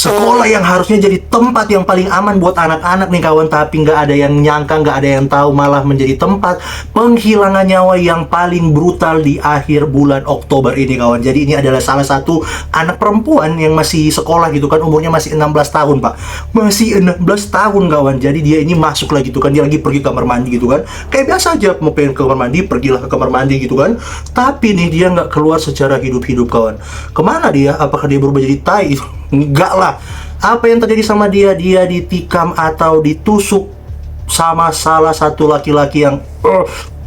Sekolah yang harusnya jadi tempat yang paling aman buat anak-anak nih kawan, tapi nggak ada yang nyangka, nggak ada yang tahu, malah menjadi tempat penghilangan nyawa yang paling brutal di akhir bulan Oktober ini kawan. Jadi ini adalah salah satu anak perempuan yang masih sekolah gitu kan, umurnya masih 16 tahun pak. Masih 16 tahun kawan. Jadi dia ini masuk lagi gitu kan, dia lagi pergi kamar mandi gitu kan. Kayak biasa aja, mau pengen ke kamar mandi, pergilah ke kamar mandi gitu kan. Tapi nih dia nggak keluar secara hidup-hidup kawan. Kemana dia? Apakah dia berubah jadi tai? Enggak lah. Apa yang terjadi sama dia? Dia ditikam atau ditusuk sama salah satu laki-laki yang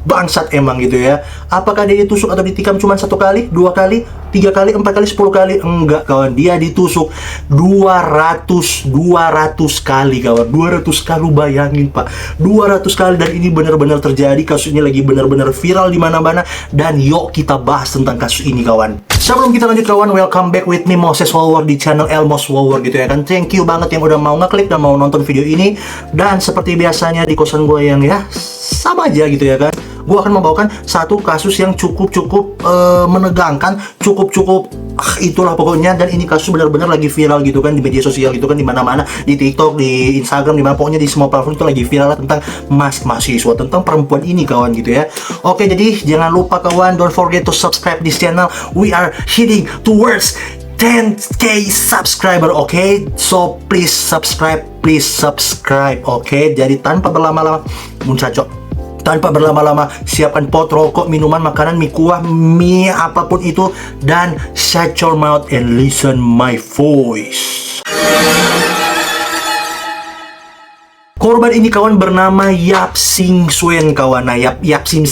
bangsat emang gitu ya. Apakah dia ditusuk atau ditikam cuma 1 kali, 2 kali, 3 kali, 4 kali, 10 kali? Enggak kawan, dia ditusuk 200 kali kawan. 200 kali, bayangin pak, 200 kali. Dan ini benar-benar terjadi, kasusnya lagi benar-benar viral di mana-mana. Dan yuk kita bahas tentang kasus ini kawan. Sebelum kita lanjut kawan, welcome back with me Moses Wower di channel Elmos Wower gitu ya kan. Thank you banget yang udah mau ngeklik dan mau nonton video ini. Dan seperti biasanya di kosan gue yang ya sama aja gitu ya kan, gue akan membawakan satu kasus yang cukup menegangkan, itulah pokoknya. Dan ini kasus benar-benar lagi viral gitu kan di media sosial gitu kan, di mana-mana, di TikTok, di Instagram, di mana pokoknya di semua platform itu lagi viral tentang mahasiswa, tentang perempuan ini kawan gitu ya. Oke, jadi jangan lupa kawan, don't forget to subscribe this channel. We are heading towards 10k subscriber, okay? So please subscribe, okay? Jadi tanpa berlama-lama, tanpa berlama-lama, siapkan pot, rokok, minuman, makanan, mie kuah, mie apapun itu, dan shut your mouth and listen my voice. Korban ini kawan bernama Yap Sing Suen kawan. Nah, Yap Sing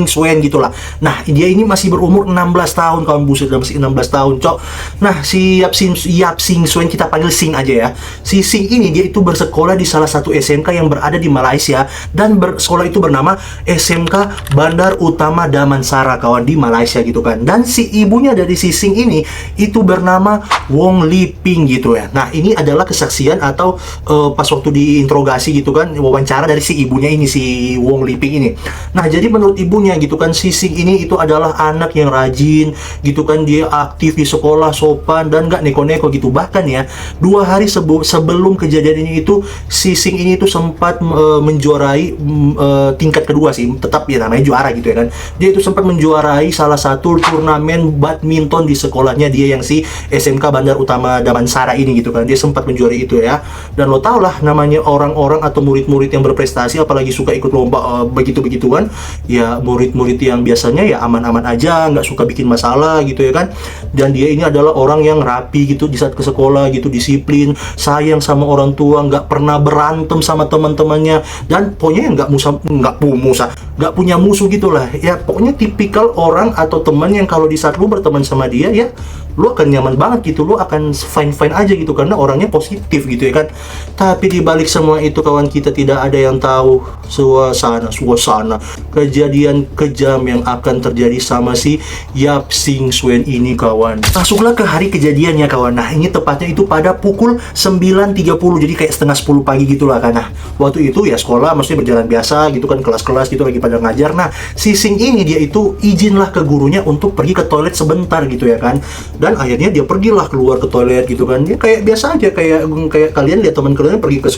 Suen gitulah. Nah, dia ini masih berumur 16 tahun kawan. Buset, masih 16 tahun, cok. Nah, si Yap Sing Suen, kita panggil Sing aja ya. Si Sing ini dia itu bersekolah di salah satu SMK yang berada di Malaysia, dan sekolah itu bernama SMK Bandar Utama Damansara kawan, di Malaysia gitu kan. Dan si ibunya dari si Sing ini itu bernama Wong Li Ping gitu ya. Nah, ini adalah kesaksian atau pas waktu diinterogasi gitu kan, wawancara dari si ibunya ini, si Wong Li Ping ini. Nah, jadi menurut ibunya gitu kan, si Sing ini itu adalah anak yang rajin gitu kan, dia aktif di sekolah, sopan, dan gak neko-neko gitu. Bahkan ya, 2 hari sebelum kejadian ini itu, si Sing ini itu sempat menjuarai tingkat kedua sih, tetap ya namanya juara gitu ya kan. Dia itu sempat menjuarai salah satu turnamen badminton di sekolahnya dia yang si SMK Bandar Utama Damansara ini gitu kan. Dia sempat menjuarai itu ya. Dan lo tau lah, namanya orang-orang atau murid-murid yang berprestasi, apalagi suka ikut lomba begitu-begituan ya, murid-murid yang biasanya ya aman-aman aja, nggak suka bikin masalah gitu ya kan. Dan dia ini adalah orang yang rapi gitu di saat ke sekolah gitu, disiplin, sayang sama orang tua, nggak pernah berantem sama teman-temannya, dan pokoknya nggak punya musuh gitulah ya. Pokoknya tipikal orang atau teman yang kalau di saat lu berteman sama dia ya, lu akan nyaman banget gitu, lu akan fine-fine aja gitu, karena orangnya positif gitu ya kan. Tapi di balik semua itu kawan, kita tidak ada yang tahu suasana kejadian kejam yang akan terjadi sama si Yap Sing Suen ini kawan. Masuklah ke hari kejadiannya kawan. Nah, ini tepatnya itu pada pukul 9.30, jadi kayak setengah 10 pagi gitulah kan. Nah, waktu itu ya sekolah maksudnya berjalan biasa gitu kan, kelas-kelas gitu lagi pada ngajar. Nah, si Sing ini dia itu izinlah ke gurunya untuk pergi ke toilet sebentar gitu ya kan. Dan akhirnya dia pergilah keluar ke toilet gitu kan. Dia kayak biasa aja, kayak kalian lihat teman kalian pergi ke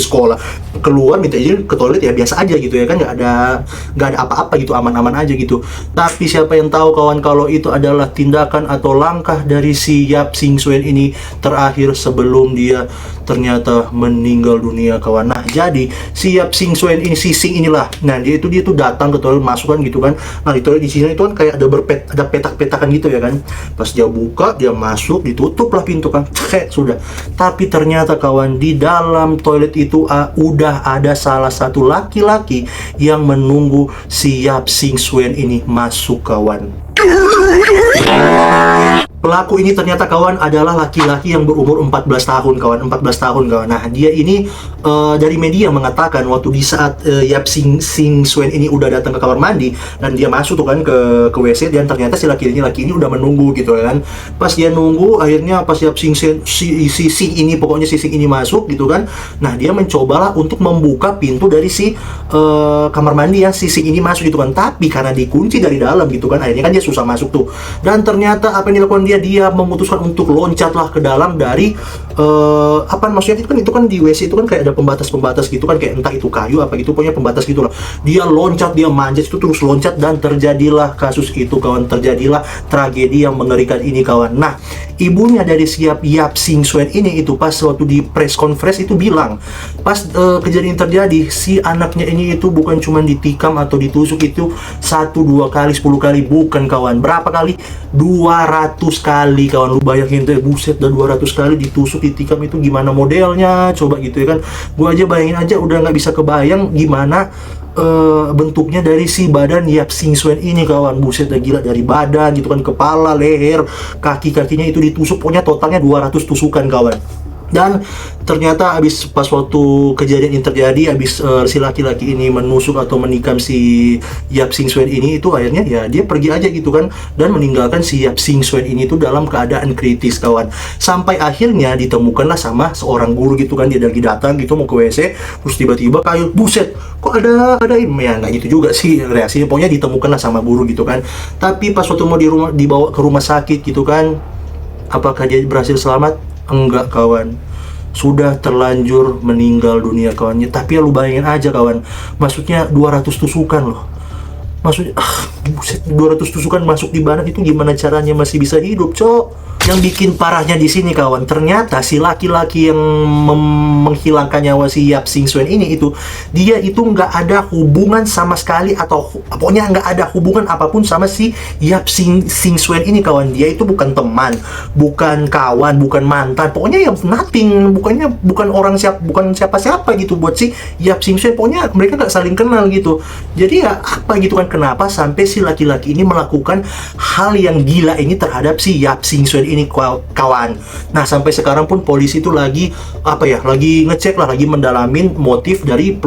sekolah, keluar minta izin ke toilet ya biasa aja gitu ya kan, nggak ada apa-apa gitu, aman-aman aja gitu. Tapi siapa yang tahu kawan, kalau itu adalah tindakan atau langkah dari si Yap Sing Suen ini terakhir sebelum dia ternyata meninggal dunia kawan. Nah, jadi si Yap Sing Suen ini, si Sing inilah, nah dia tuh datang ke toilet, masuk kan gitu kan. Nah, di toilet di sini itu kan kayak ada petak-petakan gitu ya kan. Pas dia buka, dia masuk, ditutup lah pintu kan, sudah. Tapi ternyata kawan, di dalam toilet itu udah ada salah satu laki-laki yang menunggu si Yap Sing Suen ini masuk kawan. Pelaku ini ternyata kawan adalah laki-laki yang berumur 14 tahun kawan, 14 tahun kawan. Nah, dia ini dari media mengatakan waktu di saat Yap Sing Suen ini udah datang ke kamar mandi dan dia masuk tuh kan ke WC, dan ternyata si laki ini udah menunggu gitu kan. Pas dia nunggu, akhirnya pas Yap Sing Sing ini, pokoknya si Sing ini masuk gitu kan. Nah, dia mencobalah untuk membuka pintu dari si kamar mandi yang si Sing ini masuk gitu kan. Tapi karena dikunci dari dalam gitu kan, akhirnya kan dia susah masuk tuh. Dan ternyata apa yang dilakukan dia memutuskan untuk loncatlah ke dalam dari apa maksudnya itu kan di WC itu kan kayak ada pembatas-pembatas gitu kan, kayak entah itu kayu apa gitu, pokoknya pembatas gitu lah. Dia loncat, dia manjat itu terus loncat, dan terjadilah kasus itu kawan, terjadilah tragedi yang mengerikan ini kawan. Nah, ibunya dari si Yap Sing Suen ini itu pas waktu di press conference itu bilang, pas kejadian terjadi, si anaknya ini itu bukan cuma ditikam atau ditusuk itu 1, 2 kali, 10 kali, bukan kawan. Berapa kali? 200 kali kawan. Lu bayangin deh, buset, dah 200 kali ditusuk, ditikam, itu gimana modelnya coba gitu ya kan. Gua aja bayangin aja udah nggak bisa kebayang gimana bentuknya dari si badan Yap Sing Suen ini kawan. Buset dah, gila, dari badan gitu kan, kepala, leher, kaki-kakinya itu ditusuk, pokoknya totalnya 200 tusukan kawan. Dan ternyata abis pas waktu kejadian ini terjadi, abis si laki-laki ini menusuk atau menikam si Yap Sing Suen ini, itu akhirnya ya dia pergi aja gitu kan, dan meninggalkan si Yap Sing Suen ini tuh dalam keadaan kritis kawan. Sampai akhirnya ditemukanlah sama seorang guru gitu kan, dia lagi datang gitu mau ke WC, terus tiba-tiba kayak buset, kok ada ini ya, nggak gitu juga sih reaksinya, pokoknya ditemukanlah sama guru gitu kan. Tapi pas waktu mau dibawa ke rumah sakit gitu kan, apakah dia berhasil selamat? Enggak kawan, sudah terlanjur meninggal dunia kawannya. Tapi ya lu bayangin aja kawan, maksudnya 200 tusukan loh, maksudnya buset, 200 tusukan masuk di badan itu, gimana caranya masih bisa hidup cok. Yang bikin parahnya di sini kawan, ternyata si laki-laki yang menghilangkan nyawa si Yap Sing Suen ini itu, dia itu nggak ada hubungan sama sekali, atau pokoknya nggak ada hubungan apapun sama si Yap Sing Suen ini kawan. Dia itu bukan teman, bukan kawan, bukan mantan, pokoknya ya nothing, bukan orang bukan siapa-siapa gitu buat si Yap Sing Suen. Pokoknya mereka nggak saling kenal gitu. Jadi ya apa gitu kan, kenapa sampai si laki-laki ini melakukan hal yang gila ini terhadap si Yap Sing Suen ini kawan. Nah, sampai sekarang pun polisi itu lagi lagi ngecek lah, lagi mendalamin motif dari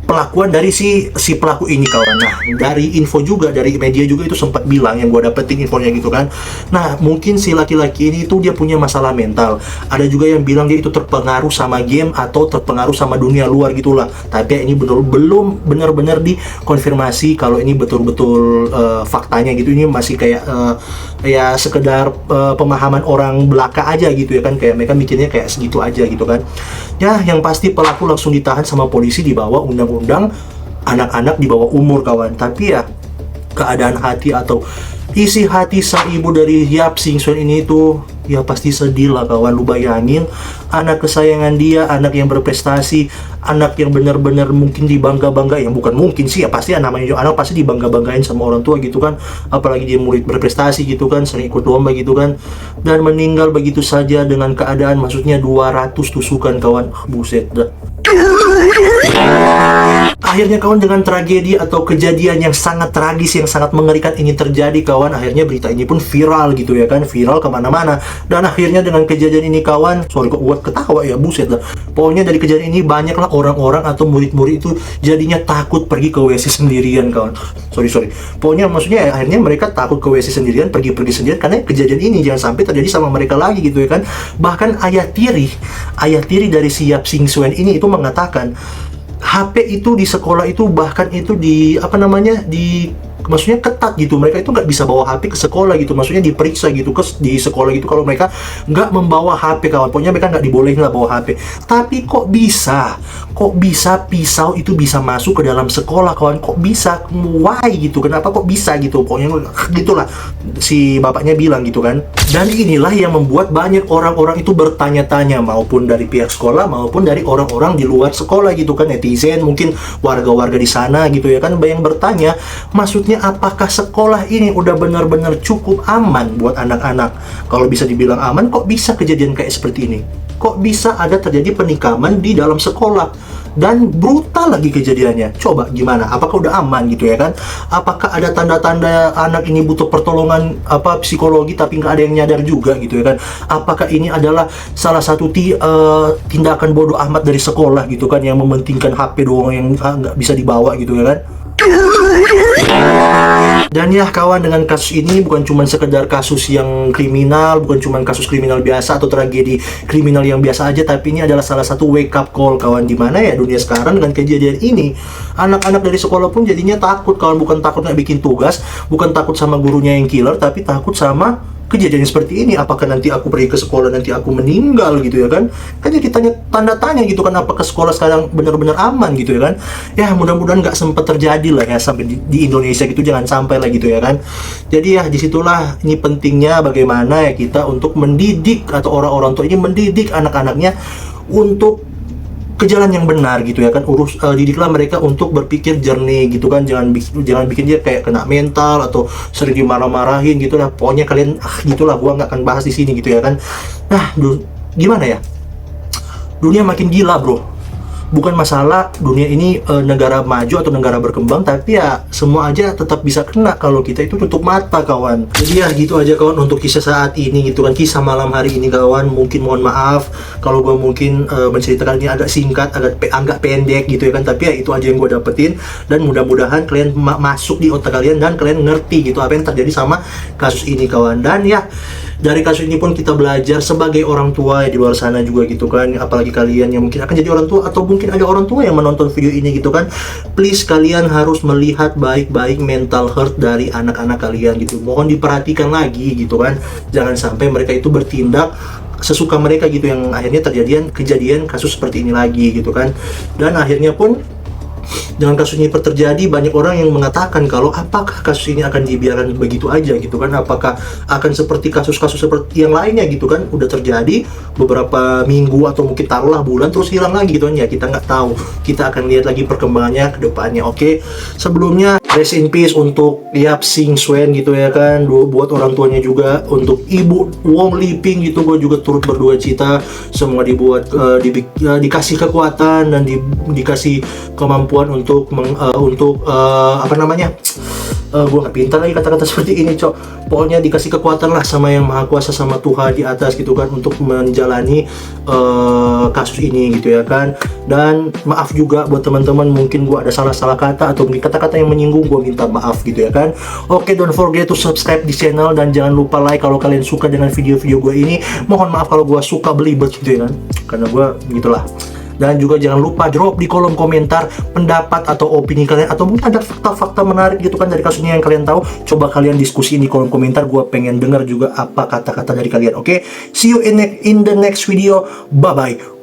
pelakuan dari si pelaku ini kawan. Nah, dari info juga, dari media juga itu sempat bilang, yang gue dapetin infonya gitu kan. Nah, mungkin si laki-laki ini itu dia punya masalah mental. Ada juga yang bilang dia itu terpengaruh sama game atau terpengaruh sama dunia luar gitulah. Tapi ini belum benar-benar dikonfirmasi kalau ini betul-betul faktanya gitu. Ini masih kayak ya sekedar pemahaman orang belaka aja gitu ya kan, kayak mereka mikirnya kayak segitu aja gitu kan. Ya, yang pasti pelaku langsung ditahan sama polisi di bawah undang-undang anak-anak di bawah umur kawan. Tapi ya keadaan hati atau isi hati sang ibu dari Yap Sing Suen ini itu ya pasti sedih lah kawan. Lu bayangin, anak kesayangan dia, anak yang berprestasi, anak yang benar-benar mungkin dibangga-banggain, bukan mungkin sih ya, pasti namanya anak pasti dibangga-banggain sama orang tua gitu kan, apalagi dia murid berprestasi gitu kan, sering ikut lomba gitu kan, dan meninggal begitu saja dengan keadaan maksudnya 200 tusukan kawan. Buset dah. Akhirnya kawan, dengan tragedi atau kejadian yang sangat tragis, yang sangat mengerikan ini terjadi kawan, akhirnya berita ini pun viral gitu ya kan, viral kemana-mana. Dan akhirnya dengan kejadian ini kawan, sorry kok buat ketawa ya, buset lah. Pokoknya dari kejadian ini banyaklah orang-orang atau murid-murid itu jadinya takut pergi ke WC sendirian kawan. Sorry. Pokoknya maksudnya akhirnya mereka takut ke WC sendirian, pergi sendirian, karena kejadian ini jangan sampai terjadi sama mereka lagi gitu ya kan. Bahkan ayah tiri dari si Yap Sing Suen ini itu mengatakan HP itu di sekolah itu bahkan itu maksudnya ketat gitu, mereka itu nggak bisa bawa HP ke sekolah gitu, maksudnya diperiksa gitu di sekolah gitu kalau mereka nggak membawa HP kawan. Pokoknya mereka nggak dibolehin lah bawa HP. Tapi kok bisa pisau itu bisa masuk ke dalam sekolah kawan? Kok bisa? Why gitu? Kenapa kok bisa gitu? Pokoknya gitulah si bapaknya bilang gitu kan. Dan inilah yang membuat banyak orang-orang itu bertanya-tanya, maupun dari pihak sekolah maupun dari orang-orang di luar sekolah gitu kan, netizen, mungkin warga-warga di sana gitu ya kan, yang bertanya, maksudnya apakah sekolah ini udah benar-benar cukup aman buat anak-anak? Kalau bisa dibilang aman, kok bisa kejadian kayak seperti ini? Kok bisa ada terjadi penikaman di dalam sekolah? Dan brutal lagi kejadiannya. Coba gimana? Apakah udah aman gitu ya kan? Apakah ada tanda-tanda anak ini butuh pertolongan psikologi tapi nggak ada yang nyadar juga gitu ya kan? Apakah ini adalah salah satu tindakan bodoh amat dari sekolah gitu kan, yang mementingkan HP doang yang nggak bisa dibawa gitu ya kan? Dan ya kawan, dengan kasus ini bukan cuma sekedar kasus yang kriminal, bukan cuma kasus kriminal biasa atau tragedi kriminal yang biasa aja, tapi ini adalah salah satu wake up call kawan, dimana ya dunia sekarang dengan kejadian ini anak-anak dari sekolah pun jadinya takut kawan. Bukan takut nggak bikin tugas, bukan takut sama gurunya yang killer, tapi takut sama kejadian seperti ini. Apakah nanti aku pergi ke sekolah nanti aku meninggal gitu ya kan? Kan jadi tanda tanya gitu kan, apakah sekolah sekarang benar-benar aman gitu ya kan? Ya mudah-mudahan nggak sempat terjadi lah ya sampai di Indonesia gitu, jangan sampai lah gitu ya kan. Jadi ya disitulah ini pentingnya bagaimana ya kita untuk mendidik atau orang-orang tua ini mendidik anak-anaknya untuk ke jalan yang benar gitu ya kan. Didiklah mereka untuk berpikir jernih gitu kan, jangan bikin dia kayak kena mental atau sering dimarah-marahin gitu lah. Pokoknya kalian gitulah, gua nggak akan bahas di sini gitu ya kan. Nah gimana ya, dunia makin gila bro. Bukan masalah dunia ini negara maju atau negara berkembang, tapi ya semua aja tetap bisa kena kalau kita itu tutup mata kawan. Jadi ya gitu aja kawan untuk kisah saat ini gitu kan, kisah malam hari ini kawan. Mungkin mohon maaf kalau gue mungkin menceritakan ini agak singkat, agak pendek gitu ya kan, tapi ya itu aja yang gue dapetin. Dan mudah-mudahan kalian masuk di otak kalian dan kalian ngerti gitu apa yang terjadi sama kasus ini kawan. Dan ya dari kasus ini pun kita belajar sebagai orang tua ya di luar sana juga gitu kan, apalagi kalian yang mungkin akan jadi orang tua atau mungkin ada orang tua yang menonton video ini gitu kan. Please kalian harus melihat baik-baik mental health dari anak-anak kalian gitu. Mohon diperhatikan lagi gitu kan, jangan sampai mereka itu bertindak sesuka mereka gitu, yang akhirnya kejadian kasus seperti ini lagi gitu kan. Dan akhirnya pun dengan kasus ini terjadi, banyak orang yang mengatakan kalau apakah kasus ini akan dibiarkan begitu aja gitu kan, apakah akan seperti kasus-kasus seperti yang lainnya gitu kan, udah terjadi beberapa minggu atau mungkin taruhlah bulan terus hilang lagi gitu kan. Ya kita nggak tahu, kita akan lihat lagi perkembangannya ke depannya. Oke, sebelumnya rest in peace untuk Yap Sing Suen gitu ya kan, buat orang tuanya juga, untuk ibu Wong Liping gitu, gue juga turut berduka cita. Semua dikasih kekuatan dan dikasih kemampuan untuk apa namanya, gue nggak pintar lagi kata-kata seperti ini cok. Pokoknya dikasih kekuatan lah sama yang maha kuasa, sama Tuhan di atas gitu kan, untuk menjalani kasus ini gitu ya kan. Dan maaf juga buat teman-teman, mungkin gue ada salah-salah kata atau mungkin kata-kata yang menyinggung, gue minta maaf gitu ya kan. Oke, don't forget to subscribe di channel dan jangan lupa like kalau kalian suka dengan video-video gue ini. Mohon maaf kalau gue suka belibet gitu ya kan, karena gue gitulah. Dan juga jangan lupa drop di kolom komentar pendapat atau opini kalian, atau mungkin ada fakta-fakta menarik gitu kan dari kasusnya yang kalian tahu. Coba kalian diskusi di kolom komentar, gue pengen dengar juga apa kata-kata dari kalian. Oke, see you in the next video. Bye bye.